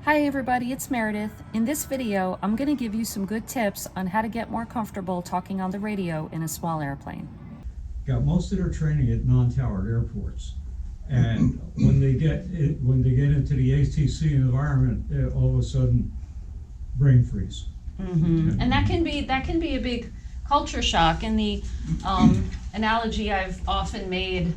Hi everybody, it's Meredith. In this video, I'm going to give you some good tips on how to get more comfortable talking on the radio in a small airplane. Got most of their training at non-towered airports, and when they get into the ATC environment, all of a sudden, brain freeze. And that can be a big culture shock. And the analogy I've often made,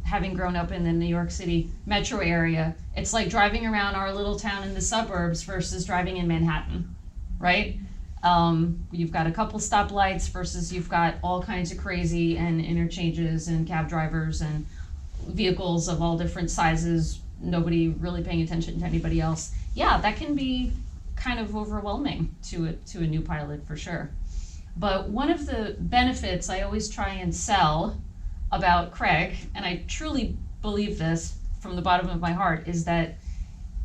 having grown up in the New York City metro area, it's like driving around our little town in the suburbs versus driving in Manhattan, right? You've got a couple stoplights versus you've got all kinds of crazy and interchanges and cab drivers and vehicles of all different sizes, nobody really paying attention to anybody else. Yeah, that can be kind of overwhelming to a new pilot for sure. But one of the benefits I always try and sell about Craig, and I truly believe this from the bottom of my heart, is that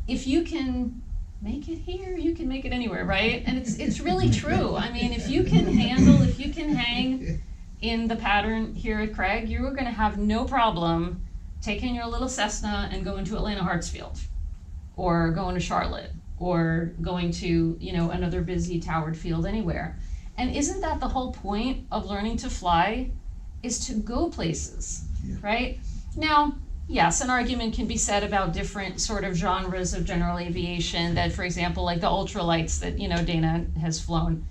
if you can make it here, you can make it anywhere, right? And it's really true. I mean, if you can hang in the pattern here at Craig, you're going to have no problem taking your little Cessna and going to Atlanta Hartsfield, or going to Charlotte, or going to, another busy towered field anywhere. And isn't that the whole point of learning to fly, is to go places, right? Now, yes, an argument can be said about different sort of genres of general aviation that, for example, like the ultralights that, Dana has flown.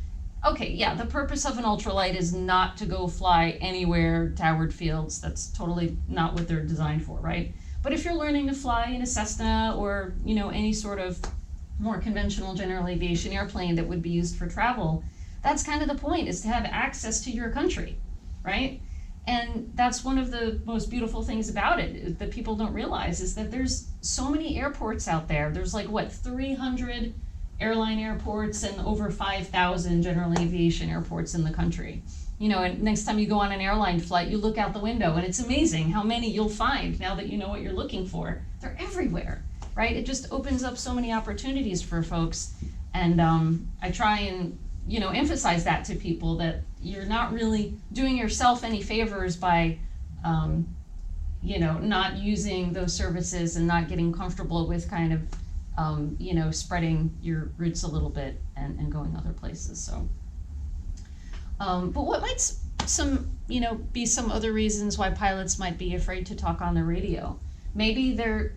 Okay, yeah, the purpose of an ultralight is not to go fly anywhere towered fields. That's totally not what they're designed for, right? But if you're learning to fly in a Cessna or, any sort of more conventional general aviation airplane that would be used for travel, that's kind of the point, is to have access to your country, right? And that's one of the most beautiful things about it that people don't realize, is that there's so many airports out there. There's 300 airline airports and over 5,000 general aviation airports in the country. And next time you go on an airline flight, you look out the window and it's amazing how many you'll find now that you know what you're looking for. They're everywhere, right? It just opens up so many opportunities for folks. And I try and emphasize that to people, that you're not really doing yourself any favors by, not using those services and not getting comfortable with kind of, spreading your roots a little bit and going other places. So, but what might be some other reasons why pilots might be afraid to talk on the radio? Maybe they're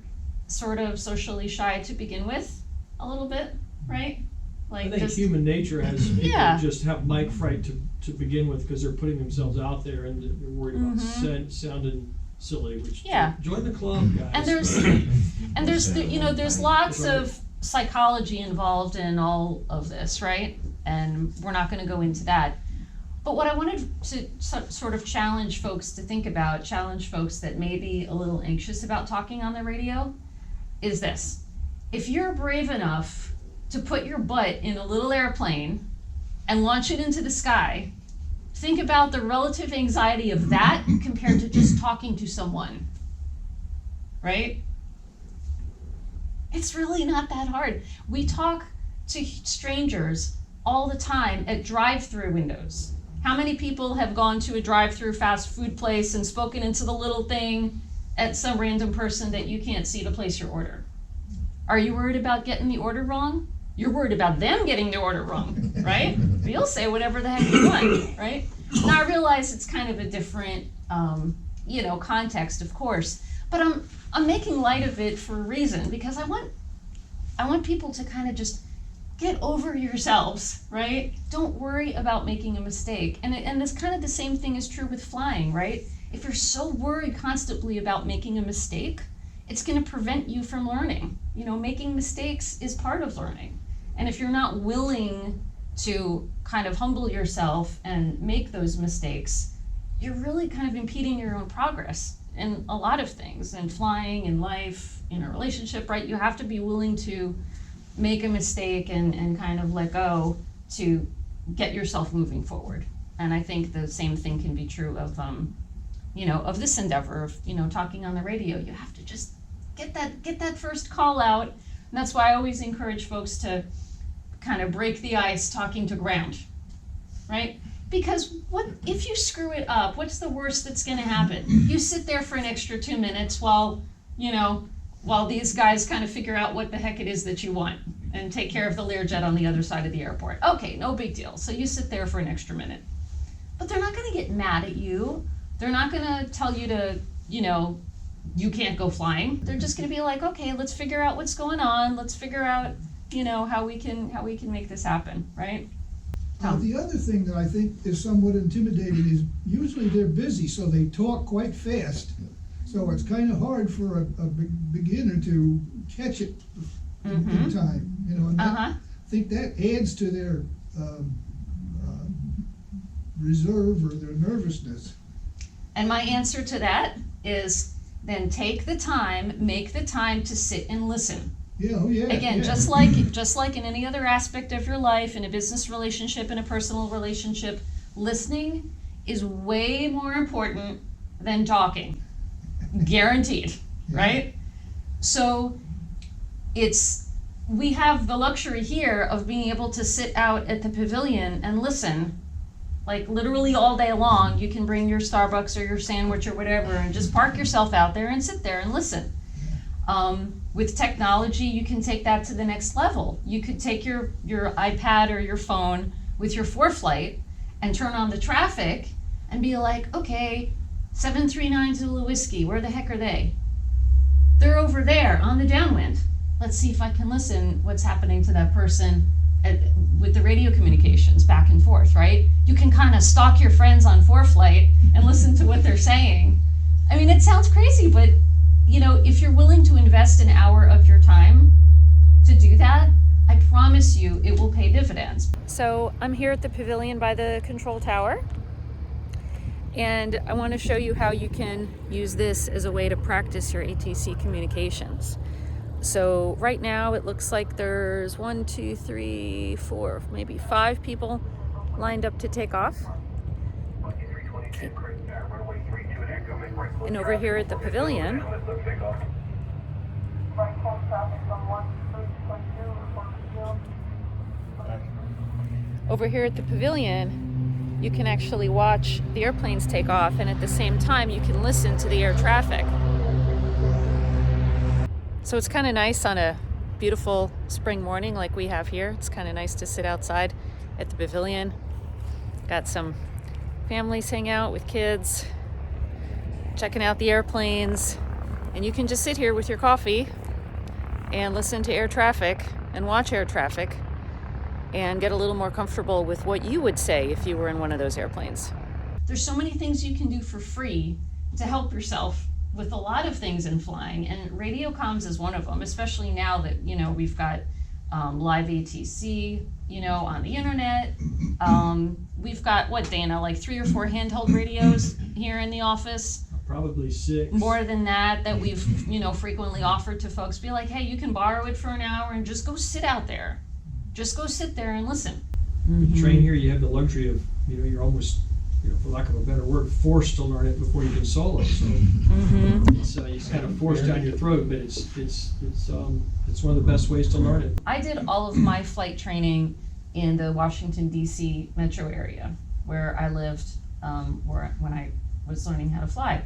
sort of socially shy to begin with, a little bit, right? I think human nature has people just have mic fright to begin with, because they're putting themselves out there and they're worried about sounding silly. Which join the club, guys. And there's lots of psychology involved in all of this, right? And we're not going to go into that. But what I wanted to sort of challenge folks to think about, challenge folks that may be a little anxious about talking on the radio, is this: if you're brave enough to put your butt in a little airplane and launch it into the sky, think about the relative anxiety of that compared to just talking to someone, right? It's really not that hard. We talk to strangers all the time at drive-through windows. How many people have gone to a drive-through fast food place and spoken into the little thing at some random person that you can't see to place your order? Are you worried about getting the order wrong? You're worried about them getting the order wrong, right? But you'll say whatever the heck you want, right? Now I realize it's kind of a different, context, of course, but I'm making light of it for a reason, because I want people to kind of just get over yourselves, right? Don't worry about making a mistake. And this kind of the same thing is true with flying, right? If you're so worried constantly about making a mistake, it's going to prevent you from learning. Making mistakes is part of learning. And if you're not willing to kind of humble yourself and make those mistakes, you're really kind of impeding your own progress in a lot of things, in flying, in life, in a relationship, right? You have to be willing to make a mistake and kind of let go to get yourself moving forward. And I think the same thing can be true of, of this endeavor of, talking on the radio. You have to just get that first call out. And that's why I always encourage folks to kind of break the ice talking to ground, right? Because what if you screw it up? What's the worst that's going to happen? You sit there for an extra 2 minutes while, while these guys kind of figure out what the heck it is that you want and take care of the Learjet on the other side of the airport. Okay, no big deal. So you sit there for an extra minute. But they're not gonna get mad at you. They're not gonna tell you to, you can't go flying. They're just gonna be like, okay, let's figure out what's going on. Let's figure out, how we can make this happen, right? The other thing that I think is somewhat intimidating is usually they're busy, so they talk quite fast. So it's kind of hard for a beginner to catch it in time, and I think that adds to their reserve or their nervousness. And my answer to that is then take the time, make the time to sit and listen. Yeah, oh yeah. Again, yeah. just like in any other aspect of your life, in a business relationship, in a personal relationship, listening is way more important than talking. Guaranteed, right? So we have the luxury here of being able to sit out at the pavilion and listen, like literally all day long. You can bring your Starbucks or your sandwich or whatever and just park yourself out there and sit there and listen. With technology, you can take that to the next level. You could take your iPad or your phone with your ForeFlight and turn on the traffic and be like, okay, 739 Zulu Whiskey, where the heck are they? They're over there on the downwind. Let's see if I can listen what's happening to that person with the radio communications back and forth, right? You can kind of stalk your friends on ForeFlight and listen to what they're saying. I mean, it sounds crazy, but if you're willing to invest an hour of your time to do that, I promise you it will pay dividends. So I'm here at the pavilion by the control tower, and I want to show you how you can use this as a way to practice your ATC communications. So right now it looks like there's 1, 2, 3, 4, maybe 5 people lined up to take off. Okay. And over here at the pavilion, you can actually watch the airplanes take off, and at the same time you can listen to the air traffic. So it's kind of nice on a beautiful spring morning like we have here. It's kind of nice to sit outside at the pavilion. Got some families hang out with kids, checking out the airplanes, and you can just sit here with your coffee and listen to air traffic and watch air traffic and get a little more comfortable with what you would say if you were in one of those airplanes. There's so many things you can do for free to help yourself with a lot of things in flying, and radio comms is one of them, especially now that we've got live ATC on the internet. We've got Dana, like 3 or 4 handheld radios here in the office. Probably 6. More than that we've frequently offered to folks. Be like, hey, you can borrow it for an hour and just go sit out there. Just go sit there and listen. The train here, you have the luxury of, you're almost, for lack of a better word, forced to learn it before you can solo. So it's kind of forced down your throat, but it's one of the best ways to learn it. I did all of my flight training in the Washington, D.C. metro area where I lived when I was learning how to fly.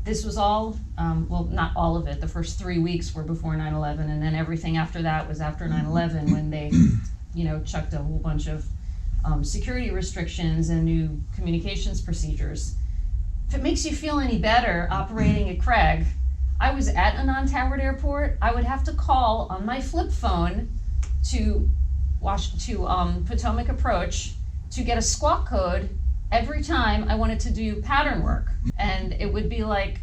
This was all, not all of it. The first 3 weeks were before 9/11, and then everything after that was after 9/11 when they, chucked a whole bunch of security restrictions and new communications procedures. If it makes you feel any better operating at Craig, I was at a non-towered airport. I would have to call on my flip phone to Potomac Approach to get a squawk code every time I wanted to do pattern work. And it would be like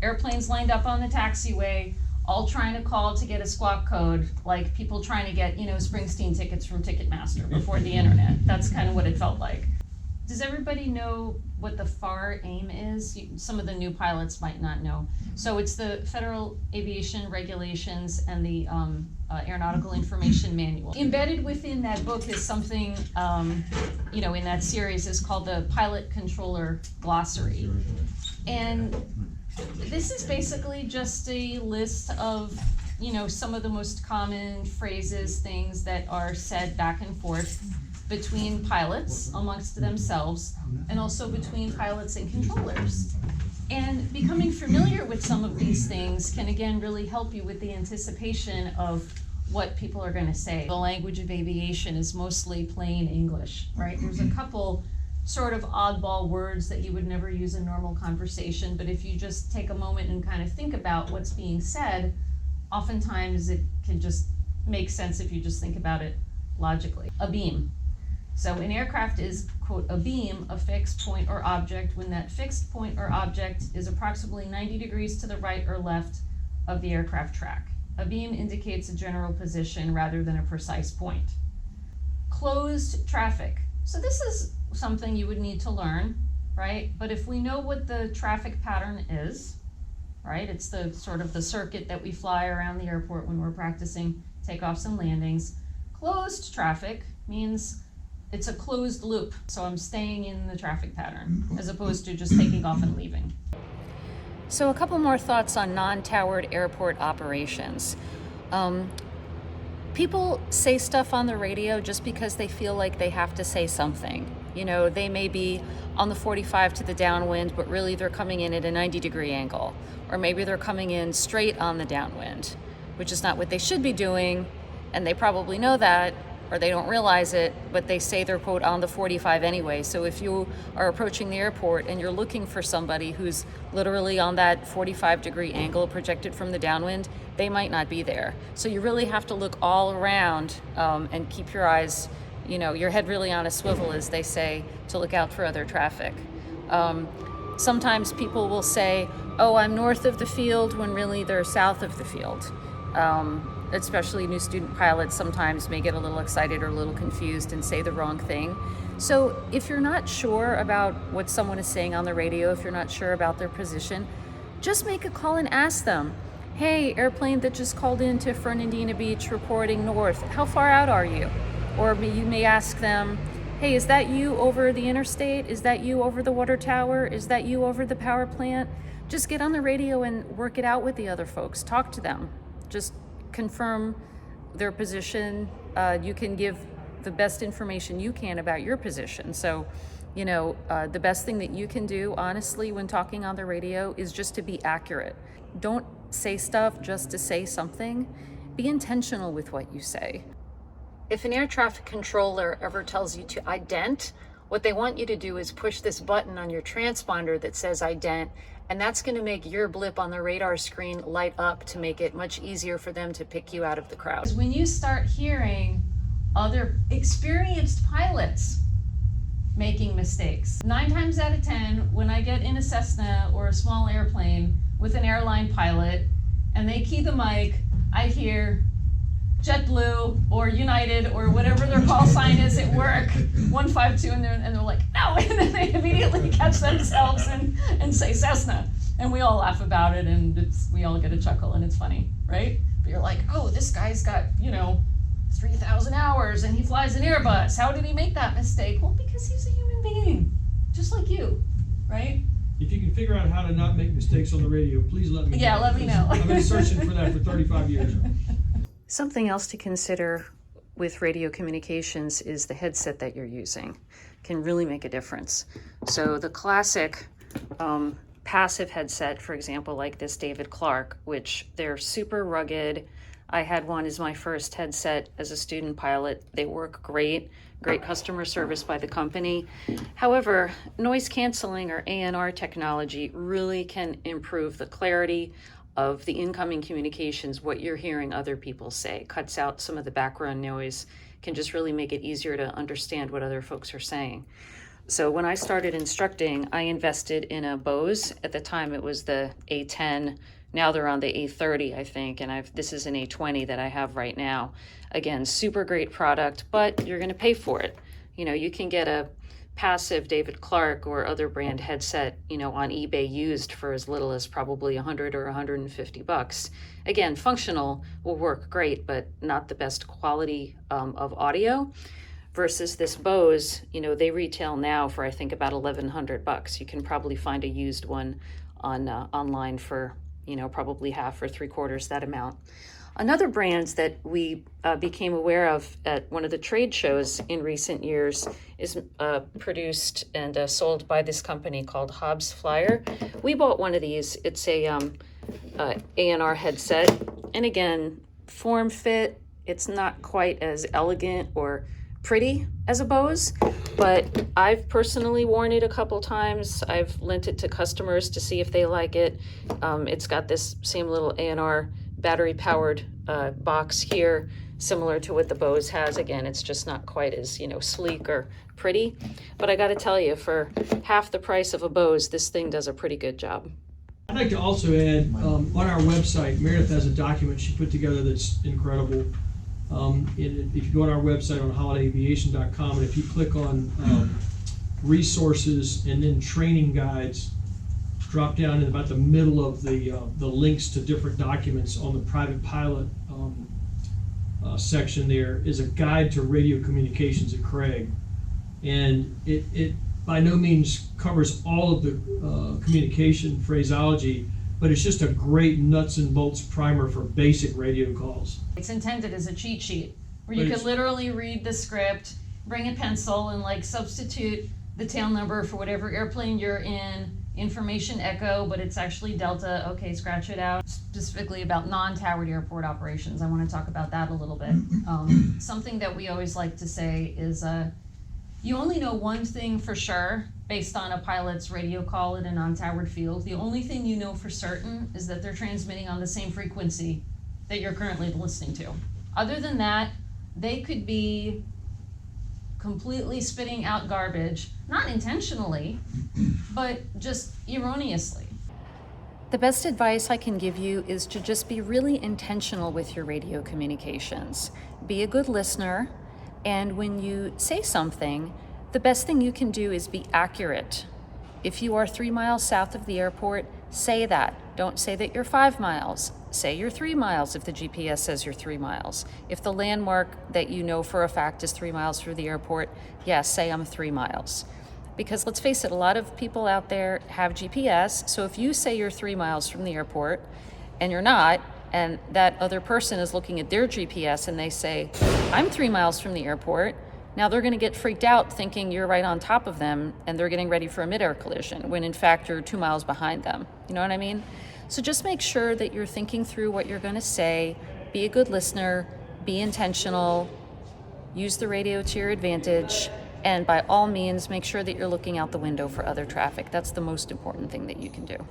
airplanes lined up on the taxiway, all trying to call to get a squawk code, like people trying to get, Springsteen tickets from Ticketmaster before the internet. That's kind of what it felt like. Does everybody know what the FAR aim is? Some of the new pilots might not know. So it's the Federal Aviation Regulations and the Aeronautical Information Manual. Embedded within that book is something, in that series is called the Pilot Controller Glossary. And this is basically just a list of, some of the most common phrases, things that are said back and forth between pilots amongst themselves, and also between pilots and controllers. And becoming familiar with some of these things can again really help you with the anticipation of what people are gonna say. The language of aviation is mostly plain English, right? There's a couple sort of oddball words that you would never use in normal conversation, but if you just take a moment and kind of think about what's being said, oftentimes it can just make sense if you just think about it logically. A beam. So an aircraft is, quote, a beam, a fixed point or object when that fixed point or object is approximately 90 degrees to the right or left of the aircraft track. A beam indicates a general position rather than a precise point. Closed traffic. So this is something you would need to learn, right? But if we know what the traffic pattern is, right? It's the sort of the circuit that we fly around the airport when we're practicing takeoffs and landings. Closed traffic means it's a closed loop. So I'm staying in the traffic pattern as opposed to just taking off and leaving. So a couple more thoughts on non-towered airport operations. People say stuff on the radio just because they feel like they have to say something. You know, they may be on the 45 to the downwind, but really they're coming in at a 90-degree angle. Or maybe they're coming in straight on the downwind, which is not what they should be doing, and they probably know that, or they don't realize it, but they say they're, quote, on the 45 anyway. So if you are approaching the airport and you're looking for somebody who's literally on that 45-degree angle projected from the downwind, they might not be there. So you really have to look all around and keep your eyes, you know, your head really on a swivel, as they say, to look out for other traffic. Sometimes people will say, oh, I'm north of the field, when really they're south of the field. Especially new student pilots sometimes may get a little excited or a little confused and say the wrong thing. So if you're not sure about what someone is saying on the radio, if you're not sure about their position, just make a call and ask them, hey, airplane that just called in to Fernandina Beach reporting north, how far out are you? Or you may ask them, hey, is that you over the interstate? Is that you over the water tower? Is that you over the power plant? Just get on the radio and work it out with the other folks. Talk to them. Just confirm their position. You can give the best information you can about your position. So, you know, the best thing that you can do, honestly, when talking on the radio is just to be accurate. Don't say stuff just to say something. Be intentional with what you say. If an air traffic controller ever tells you to ident, what they want you to do is push this button on your transponder that says ident, and that's going to make your blip on the radar screen light up to make it much easier for them to pick you out of the crowd. When you start hearing other experienced pilots making mistakes, 9 times out of 10, when I get in a Cessna or a small airplane with an airline pilot and they key the mic, I hear JetBlue or United or whatever their call sign is at work, 152, and they're like, no, and then they immediately catch themselves and say Cessna, and we all laugh about it, and we all get a chuckle, and it's funny, right? But you're like, oh, this guy's got, you know, 3,000 hours, and he flies an Airbus. How did he make that mistake? Well, because he's a human being, just like you, right? If you can figure out how to not make mistakes on the radio, please let me know. Yeah, let me know. I've been searching for that for 35 years. Something else to consider with radio communications is the headset that you're using. Can really make a difference. So the classic passive headset, for example, like this David Clark, which they're super rugged. I had one as my first headset as a student pilot. They work great customer service by the company. However, noise canceling or ANR technology really can improve the clarity of the incoming communications, what you're hearing other people say. Cuts out some of the background noise, can just really make it easier to understand what other folks are saying. So when I started instructing, I invested in a Bose. At the time it was the A10, now they're on the A30, I think, and this is an A20 that I have right now. Again, super great product, but you're gonna pay for it. You know, you can get a passive David Clark or other brand headset, you know, on eBay used for as little as probably $100 or $150. Again, functional, will work great, but not the best quality of audio. Versus this Bose, you know, they retail now for I think about $1,100. You can probably find a used one on online for, you know, probably half or 3/4 that amount. Another brand that we became aware of at one of the trade shows in recent years is produced and sold by this company called Hobbs Flyer. We bought one of these. It's a A&R headset. And again, form fit, it's not quite as elegant or pretty as a Bose, but I've personally worn it a couple times. I've lent it to customers to see if they like it. It's got this same little A&R battery powered box here, similar to what the Bose has. Again, it's just not quite as, sleek or pretty, but I got to tell you, for half the price of a Bose, this thing does a pretty good job. I'd like to also add, on our website, Meredith has a document she put together that's incredible. If you go on our website on holidayaviation.com, and if you click on resources and then training guides, drop down in about the middle of the links to different documents on the private pilot section, there is a guide to radio communications at Craig. And it by no means covers all of the communication phraseology, but it's just a great nuts and bolts primer for basic radio calls. It's intended as a cheat sheet where you But could it's- literally read the script, bring a pencil, and substitute the tail number for whatever airplane you're in, information echo, but it's actually Delta. Okay, scratch it out. Specifically about non-towered airport operations. I want to talk about that a little bit. Something that we always like to say is you only know one thing for sure based on a pilot's radio call in a non-towered field. The only thing you know for certain is that they're transmitting on the same frequency that you're currently listening to. Other than that, they could be completely spitting out garbage, not intentionally, but just erroneously. The best advice I can give you is to just be really intentional with your radio communications. Be a good listener, and when you say something, the best thing you can do is be accurate. If you are 3 miles south of the airport, say that. Don't say that you're 5 miles. Say you're 3 miles if the GPS says you're 3 miles. If the landmark that you know for a fact is 3 miles through the airport, yes, say I'm 3 miles. Because let's face it, a lot of people out there have GPS, so if you say you're 3 miles from the airport and you're not, and that other person is looking at their GPS and they say, I'm 3 miles from the airport, now they're going to get freaked out thinking you're right on top of them and they're getting ready for a midair collision when in fact you're 2 miles behind them. You know what I mean? So just make sure that you're thinking through what you're going to say, be a good listener, be intentional, use the radio to your advantage, and by all means make sure that you're looking out the window for other traffic. That's the most important thing that you can do.